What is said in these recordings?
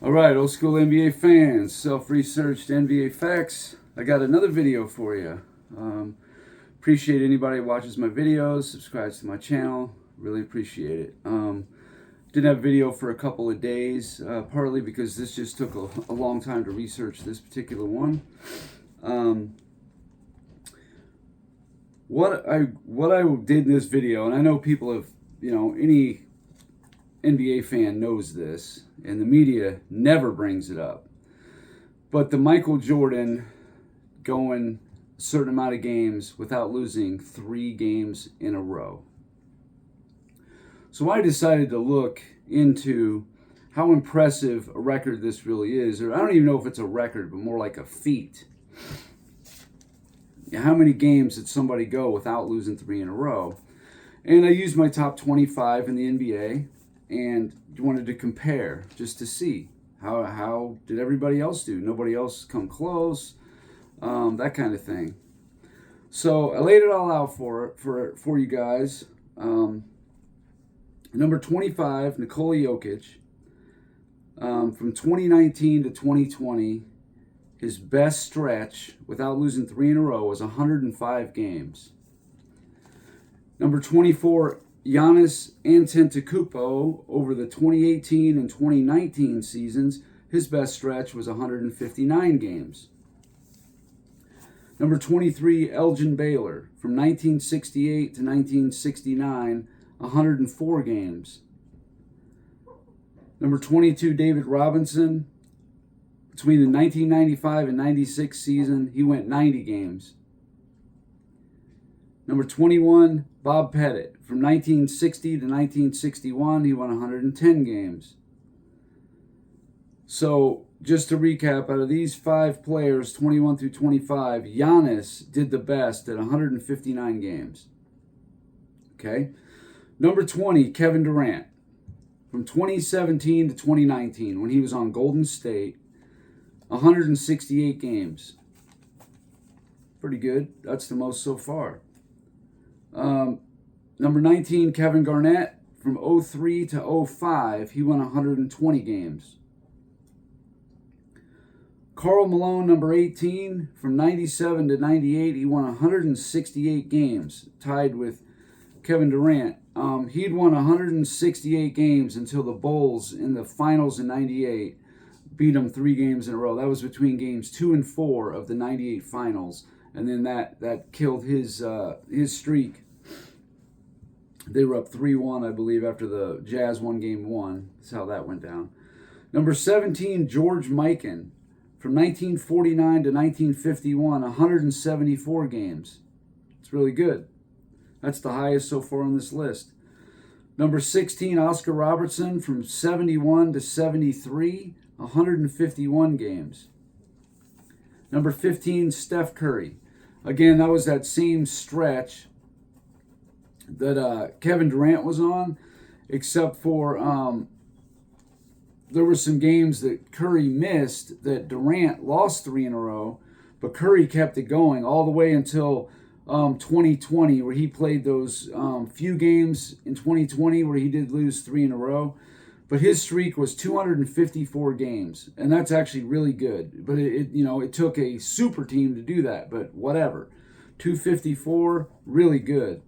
All right, old school NBA fans, self-researched NBA facts. I got another video for you. Appreciate anybody who watches my videos, subscribes to my channel. Really appreciate it. Didn't have video for a couple of days, partly because this just took a long time to research this particular one. What I did in this video, and I know people have, any NBA fan knows this, and the media never brings it up. But the Michael Jordan going a certain amount of games without losing 3 games in a row. So I decided to look into how impressive a record this really is, or I don't even know if it's a record, but more like a feat. How many games did somebody go without losing 3 in a row? And I used my top 25 in the NBA and wanted to compare just to see how did everybody else do. Nobody else come close, that kind of thing. So I laid it all out for you guys. Number 25, Nikola Jokic, from 2019 to 2020, his best stretch without losing 3 in a row was 105 games. Number 24, Giannis Antetokounmpo, over the 2018 and 2019 seasons, his best stretch was 159 games. Number 23, Elgin Baylor, from 1968 to 1969, 104 games. Number 22, David Robinson, between the 1995 and 96 season, he went 90 games. Number 21, Bob Pettit. From 1960 to 1961, he won 110 games. So, just to recap, out of these 5 players, 21 through 25, Giannis did the best at 159 games. Okay? Number 20, Kevin Durant. From 2017 to 2019, when he was on Golden State, 168 games. Pretty good. That's the most so far. Number 19, Kevin Garnett. From 03 to 05, he won 120 games. Karl Malone, number 18. From 97 to 98, he won 168 games, tied with Kevin Durant. He'd won 168 games until the Bulls in the finals in 98 beat him 3 games in a row. That was between games 2 and 4 of the 98 finals. And then that killed his streak. They were up 3-1, I believe, after the Jazz won game 1. That's how that went down. Number 17, George Mikan. From 1949 to 1951, 174 games. It's really good. That's the highest so far on this list. Number 16, Oscar Robertson. From 71 to 73, 151 games. Number 15, Steph Curry. Again, that was that same stretch that Kevin Durant was on, except for there were some games that Curry missed that Durant lost 3 in a row, but Curry kept it going all the way until 2020, where he played those few games in 2020 where he did lose 3 in a row. But his streak was 254 games, and that's actually really good. But it took a super team to do that, but whatever. 254, really good.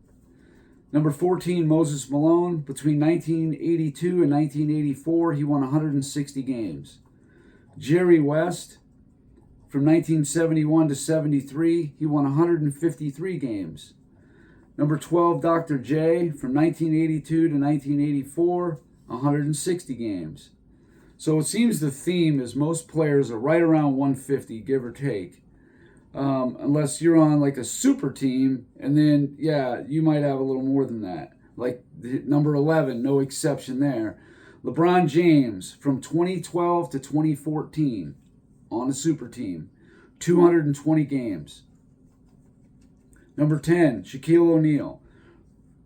Number 14, Moses Malone. Between 1982 and 1984, he won 160 games. Jerry West, from 1971 to 73, he won 153 games. Number 12, Dr. J. From 1982 to 1984, 160 games. So it seems the theme is most players are right around 150, give or take. Unless you're on like a super team, and then, you might have a little more than that. Like number 11, no exception there. LeBron James, from 2012 to 2014, on a super team, 220 games. Number 10, Shaquille O'Neal.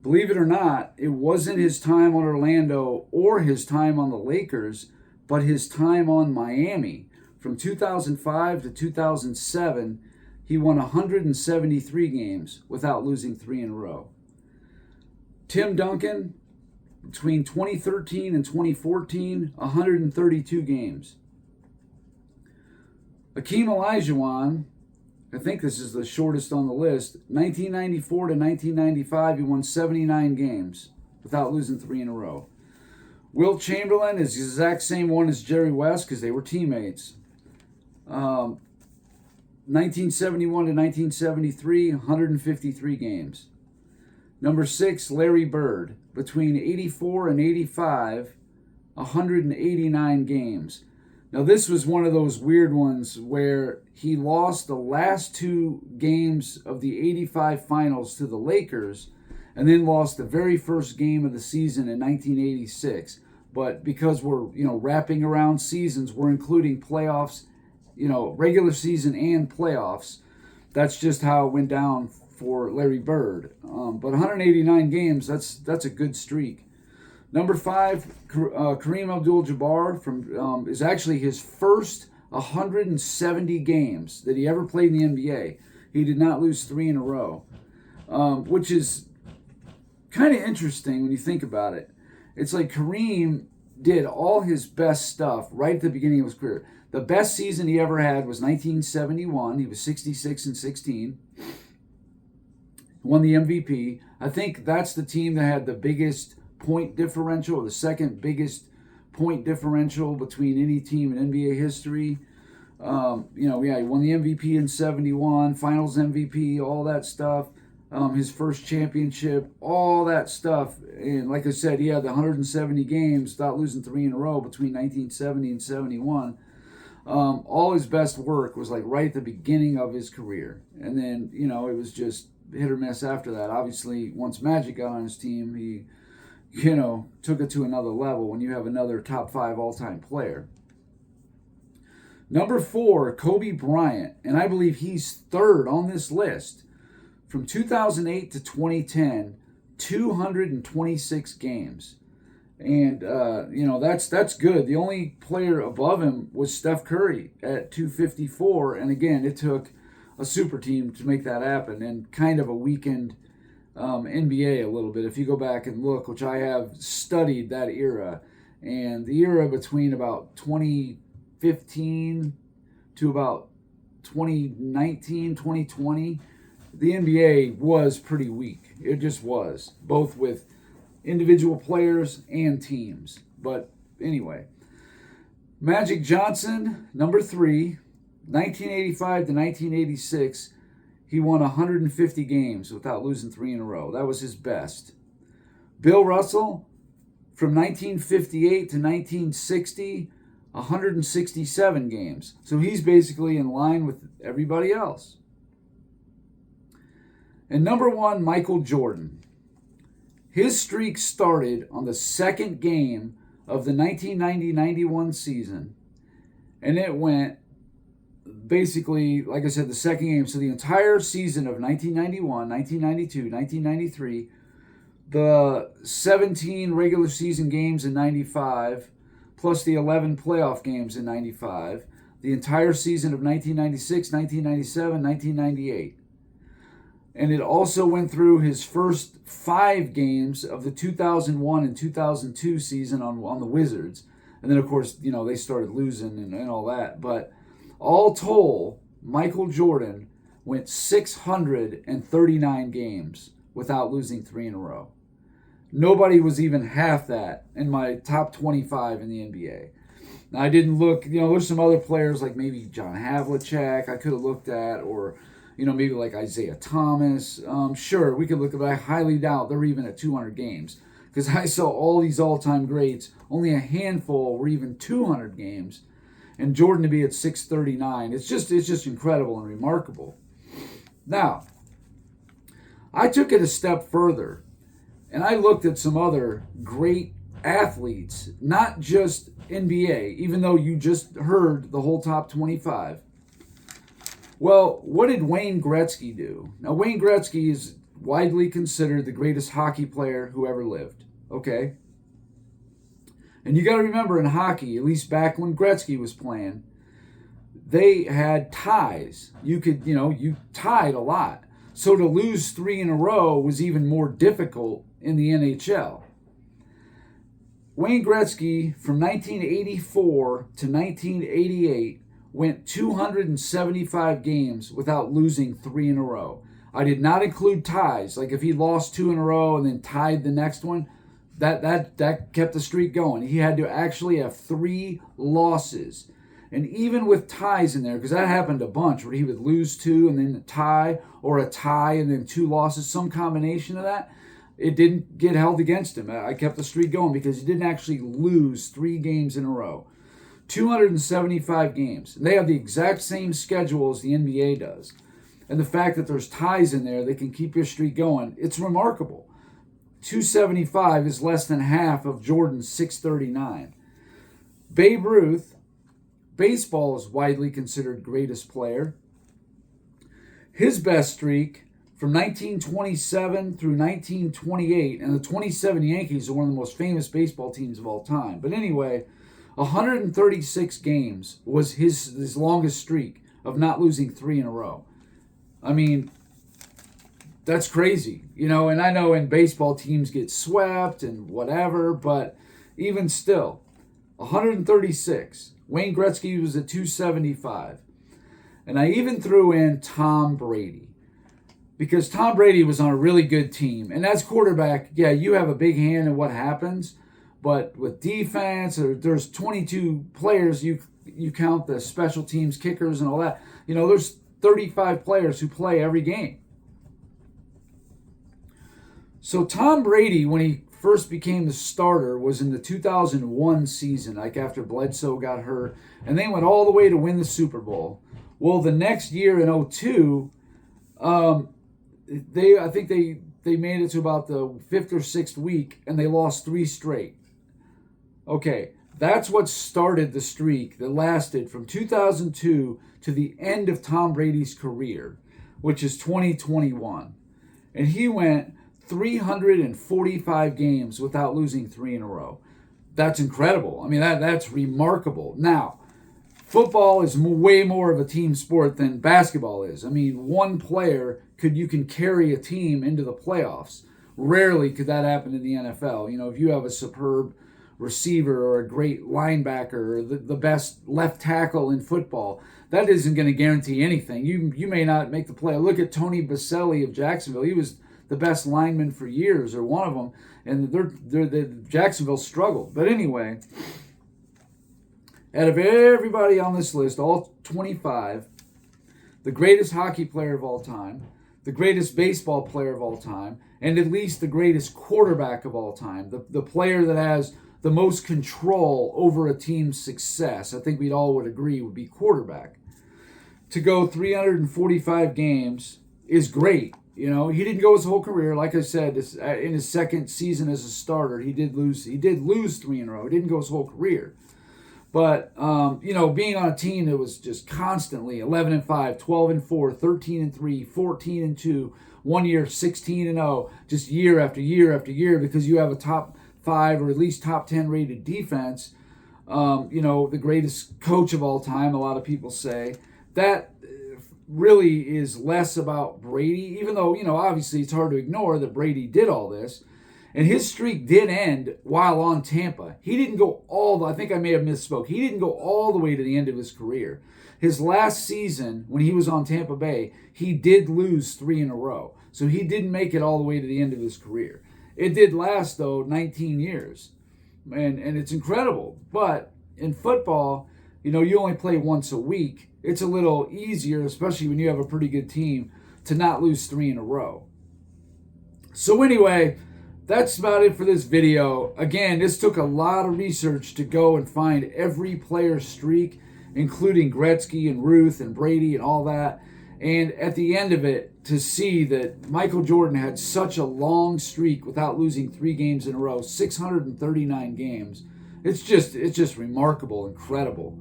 Believe it or not, it wasn't his time on Orlando or his time on the Lakers, but his time on Miami. From 2005 to 2007, he won 173 games without losing 3 in a row. Tim Duncan, between 2013 and 2014, 132 games. Akeem Olajuwon, I think this is the shortest on the list, 1994 to 1995, he won 79 games without losing 3 in a row. Wilt Chamberlain is the exact same one as Jerry West because they were teammates. 1971 to 1973, 153 games. Number 6, Larry Bird. Between 84 and 85, 189 games. Now, this was one of those weird ones where he lost the last 2 games of the 85 finals to the Lakers and then lost the very first game of the season in 1986. But because we're, wrapping around seasons, we're including playoffs, regular season and playoffs. That's just how it went down for Larry Bird. But 189 games, that's a good streak. Number 5, Kareem Abdul-Jabbar is actually his first 170 games that he ever played in the NBA. He did not lose 3 in a row, which is kind of interesting when you think about it. It's like Kareem did all his best stuff right at the beginning of his career. The best season he ever had was 1971. He was 66 and 16. Won the MVP. I think that's the team that had the biggest point differential, or the second biggest point differential between any team in NBA history. He won the MVP in 71, Finals MVP, all that stuff. His first championship, all that stuff. And like I said, he had the 170 games without losing 3 in a row between 1970 and 71. All his best work was like right at the beginning of his career. And then, it was just hit or miss after that. Obviously, once Magic got on his team, he, took it to another level when you have another top 5 all-time player. Number 4, Kobe Bryant. And I believe he's third on this list. From 2008 to 2010, 226 games. And, that's good. The only player above him was Steph Curry at 254. And again, it took a super team to make that happen, and kind of a weakened NBA a little bit. If you go back and look, which I have studied that era, and the era between about 2015 to about 2019, 2020, the NBA was pretty weak. It just was, both with individual players and teams. But anyway, Magic Johnson, number 3, 1985 to 1986, he won 150 games without losing 3 in a row. That was his best. Bill Russell, from 1958 to 1960, 167 games. So he's basically in line with everybody else. And number 1, Michael Jordan. His streak started on the second game of the 1990-91 season, and it went basically, like I said, the second game. So the entire season of 1991, 1992, 1993, the 17 regular season games in 95, plus the 11 playoff games in 95, the entire season of 1996, 1997, 1998. And it also went through his first 5 games of the 2001 and 2002 season on the Wizards. And then, of course, they started losing and all that. But all told, Michael Jordan went 639 games without losing 3 in a row. Nobody was even half that in my top 25 in the NBA. Now, I didn't look, there's some other players like maybe John Havlicek I could have looked at, or maybe like Isaiah Thomas. Sure, we could look at it, but I highly doubt they're even at 200 games. Because I saw all these all-time greats, only a handful were even 200 games. And Jordan to be at 639, it's just incredible and remarkable. Now, I took it a step further, and I looked at some other great athletes, not just NBA, even though you just heard the whole top 25. Well, what did Wayne Gretzky do? Now, Wayne Gretzky is widely considered the greatest hockey player who ever lived, okay? And you got to remember, in hockey, at least back when Gretzky was playing, they had ties. You could, you tied a lot. So to lose 3 in a row was even more difficult in the NHL. Wayne Gretzky from 1984 to 1988 went 275 games without losing 3 in a row. I did not include ties. Like if he lost 2 in a row and then tied the next one, that kept the streak going. He had to actually have 3 losses. And even with ties in there, because that happened a bunch, where he would lose 2 and then a tie, or a tie and then 2 losses, some combination of that, it didn't get held against him. I kept the streak going because he didn't actually lose 3 games in a row. 275 games. They have the exact same schedule as the NBA does. And the fact that there's ties in there, they can keep your streak going. It's remarkable. 275 is less than half of Jordan's 639. Babe Ruth, baseball is widely considered greatest player. His best streak from 1927 through 1928, and the 27 Yankees are one of the most famous baseball teams of all time. But anyway, 136 games was his longest streak of not losing 3 in a row. I mean, that's crazy, and I know in baseball teams get swept and whatever, but even still, 136. Wayne Gretzky was at 275. And I even threw in Tom Brady, because Tom Brady was on a really good team. And as quarterback, yeah, you have a big hand in what happens, but with defense, there's 22 players, you count the special teams, kickers, and all that. There's 35 players who play every game. So Tom Brady, when he first became the starter, was in the 2001 season, like after Bledsoe got hurt, and they went all the way to win the Super Bowl. Well, the next year in 2002, I think they made it to about the 5th or 6th week, and they lost 3 straight. Okay, that's what started the streak that lasted from 2002 to the end of Tom Brady's career, which is 2021. And he went 345 games without losing 3 in a row. That's incredible. I mean, that's remarkable. Now, football is way more of a team sport than basketball is. I mean, one player you can carry a team into the playoffs. Rarely could that happen in the NFL. If you have a superb receiver or a great linebacker or the best left tackle in football, that isn't going to guarantee anything. You may not make the play. Look at Tony Baselli of Jacksonville. He was the best lineman for years, or one of them, and Jacksonville struggled. But anyway, out of everybody on this list, all 25, the greatest hockey player of all time, the greatest baseball player of all time, and at least the greatest quarterback of all time, the player that has the most control over a team's success, I think we'd all would agree would be quarterback. To go 345 games is great. He didn't go his whole career. Like I said, in his second season as a starter, he did lose 3 in a row. He didn't go his whole career. But, being on a team that was just constantly 11-5, 12-4, 13-3, 14-2, 1 year 16-0, just year after year after year, because you have a top 5 or at least top 10 rated defense, the greatest coach of all time, a lot of people say, that really is less about Brady, even though, obviously it's hard to ignore that Brady did all this. And his streak did end while on Tampa. He didn't go I think I may have misspoke. He didn't go all the way to the end of his career. His last season, when he was on Tampa Bay, he did lose 3 in a row. So he didn't make it all the way to the end of his career. It did last, though, 19 years. And it's incredible. But in football, you only play once a week. It's a little easier, especially when you have a pretty good team, to not lose 3 in a row. So anyway, that's about it for this video. Again, this took a lot of research to go and find every player's streak, including Gretzky and Ruth and Brady and all that. And at the end of it, to see that Michael Jordan had such a long streak without losing 3 games in a row, 639 games, it's just remarkable, incredible.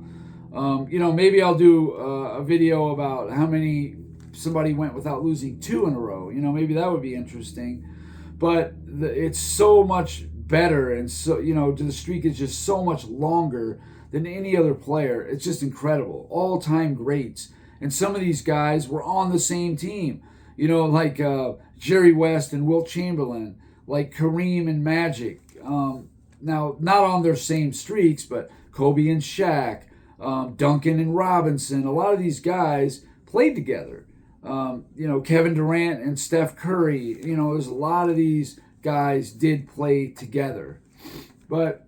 Maybe I'll do a video about how many somebody went without losing 2 in a row. Maybe that would be interesting. But it's so much better, and so the streak is just so much longer than any other player. It's just incredible. All-time greats. And some of these guys were on the same team. Like Jerry West and Wilt Chamberlain, like Kareem and Magic. now not on their same streaks, but Kobe and Shaq, Duncan and Robinson, a lot of these guys played together. Kevin Durant and Steph Curry, there's a lot of these guys did play together. But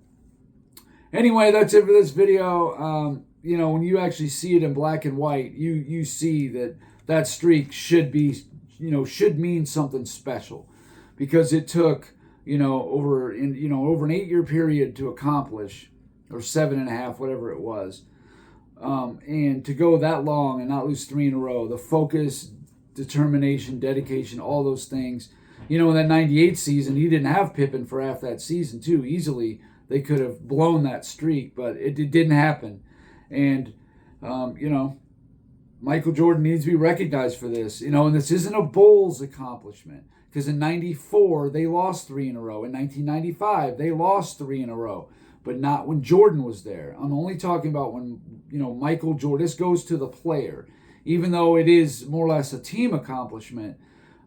anyway, that's it for this video. When you actually see it in black and white, you see that streak should should mean something special, because it took over an 8-year period to accomplish, or 7.5, whatever it was, and to go that long and not lose 3 in a row. The focus, determination, dedication, all those things. In that '98 season, he didn't have Pippen for half that season too. Easily they could have blown that streak, but it didn't happen. And Michael Jordan needs to be recognized for this. And this isn't a Bulls accomplishment, because in '94 they lost 3 in a row. In 1995 they lost 3 in a row, but not when Jordan was there. I'm only talking about when Michael Jordan. This goes to the player, even though it is more or less a team accomplishment.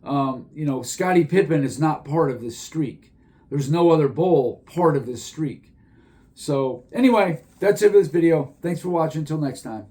Scottie Pippen is not part of this streak. There's no other Bull part of this streak. So anyway, that's it for this video. Thanks for watching. Until next time.